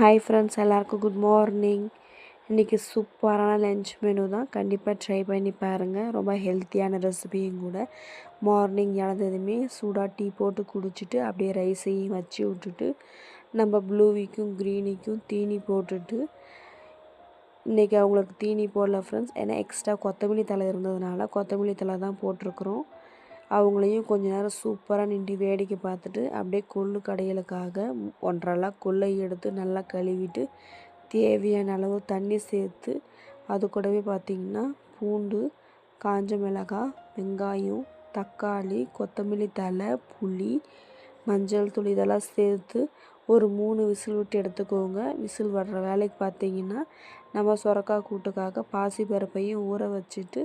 Hi friends, எல்லாருக்கும் good morning. இன்றைக்கி சூப்பரான லன்ச் மெனு தான். கண்டிப்பாக ட்ரை பண்ணி பாருங்கள். ரொம்ப ஹெல்த்தியான ரெசிபியும் கூட. மார்னிங் எழுந்ததுமே சூடாக டீ போட்டு குடிச்சிட்டு அப்படியே ரைஸையும் வச்சு விட்டுட்டு நம்ம ப்ளூவிக்கும் க்ரீனிக்கும் தீனி போட்டுட்டு, இன்றைக்கி அவங்களுக்கு தீனி போடல ஃப்ரெண்ட்ஸ், ஏன்னா எக்ஸ்ட்ரா கொத்தமல்லி தழை இருந்ததுனால கொத்தமல்லி தழை தான் போட்டிருக்குறோம். அவங்களையும் கொஞ்ச நேரம் சூப்பராக நின்று வேடிக்கை பார்த்துட்டு அப்படியே கொள்ளு கடையலுக்காக 1.5 கொள்ளை எடுத்து நல்லா கழுவிட்டு தேவையான அளவு தண்ணி சேர்த்து அது கூடவே பார்த்திங்கன்னா பூண்டு, காஞ்ச மிளகாய், வெங்காயம், தக்காளி, கொத்தமல்லி தழை, புளி, மஞ்சள் தூள் இதெல்லாம் சேர்த்து ஒரு 3 விசில் விட்டு எடுத்துக்கோங்க. விசில் வர்ற வேலைக்கு பார்த்திங்கன்னா நம்ம சுரக்காய் கூட்டுக்காக பாசிப்பருப்பையும் ஊற வச்சுட்டு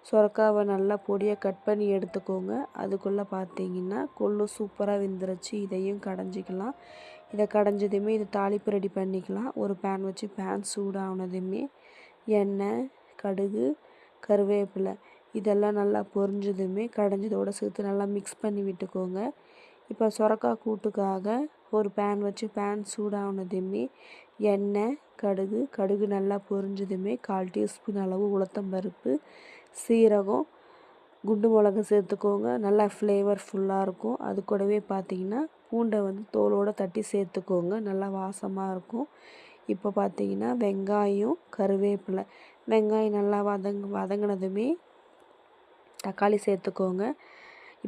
சுரக்காவை நல்லா பொடியாக கட் பண்ணி எடுத்துக்கோங்க. அதுக்குள்ளே பார்த்திங்கன்னா கொள்ளு சூப்பராக வெந்துருச்சு. இதையும் கடைஞ்சிக்கலாம். இதை கடைஞ்சதுமே இது தாளிப்பு ரெடி பண்ணிக்கலாம். ஒரு பேன் வச்சு பேன் சூடானதுமே எண்ணெய், கடுகு, கருவேப்பிலை இதெல்லாம் நல்லா பொரிஞ்சதுமே கடைஞ்சதோடு சேர்த்து நல்லா மிக்ஸ் பண்ணி விட்டுக்கோங்க. இப்போ சுரக்காய் கூட்டுக்காக ஒரு பேன் வச்சு பேன் சூடானதுமே எண்ணெய், கடுகு நல்லா பொரிஞ்சதுமே 1/4 டீஸ்பூன் அளவு உளுத்தம்பருப்பு, சீரகம், குண்டு மிளகு சேர்த்துக்கோங்க. நல்லா ஃப்ளேவர்ஃபுல்லாக இருக்கும். அது கூடவே பார்த்திங்கன்னா பூண்டை தோலோடு தட்டி சேர்த்துக்கோங்க. நல்லா வாசமாக இருக்கும். இப்போ பார்த்திங்கன்னா வெங்காயம், கருவேப்பிலை, வெங்காயம் நல்லா வதங்கினதுமே தக்காளி சேர்த்துக்கோங்க.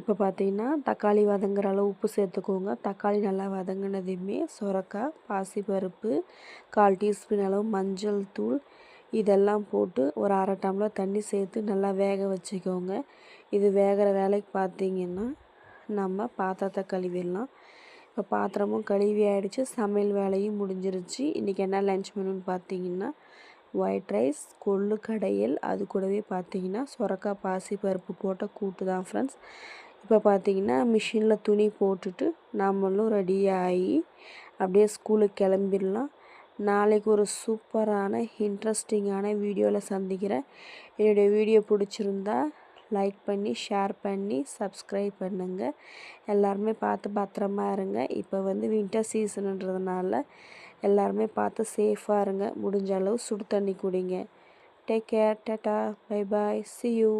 இப்போ பார்த்திங்கன்னா தக்காளி வதங்குற அளவு உப்பு சேர்த்துக்கோங்க. தக்காளி நல்லா வதங்கினதுமே சுரக்காய், பாசிப்பருப்பு, 1/4 டீஸ்பூன் அளவு மஞ்சள் தூள் இதெல்லாம் போட்டு ஒரு 1/2 டம்ளர் தண்ணி சேர்த்து நல்லா வேக வச்சுக்கோங்க. இது வேகிற வேலைக்கு பார்த்திங்கன்னா நம்ம பாத்திரத்தை கழுவிடலாம். இப்போ பாத்திரமும் கழுவி ஆகிடுச்சு. சமையல் வேலையும் முடிஞ்சிருச்சு. இன்றைக்கி என்ன லன்ச் மெனுன்னு பார்த்திங்கன்னா ஒயிட் ரைஸ், கொள்ளு கடையல், அது கூடவே பார்த்திங்கன்னா சுரக்காய் பாசிப்பருப்பு போட்ட கூட்டு தான் ஃப்ரெண்ட்ஸ். இப்போ பார்த்திங்கன்னா மிஷினில் துணி போட்டுட்டு நம்மளும் ரெடி ஆகி அப்படியே ஸ்கூலுக்கு கிளம்பிடலாம். நாளைக்கு ஒரு சூப்பரான இன்ட்ரெஸ்டிங்கான வீடியோவில் சந்திக்கிறேன். என்னுடைய வீடியோ பிடிச்சிருந்தா லைக் பண்ணி, ஷேர் பண்ணி, சப்ஸ்கிரைப் பண்ணுங்கள். எல்லாருமே பார்த்து பத்திரமா இருங்க. இப்போ வின்டர் சீசனுன்றதுனால எல்லாருமே பார்த்து சேஃபாக இருங்க. முடிஞ்ச அளவு சுடு தண்ணி குடிங்க. Take care. Tata, bye bye, see you.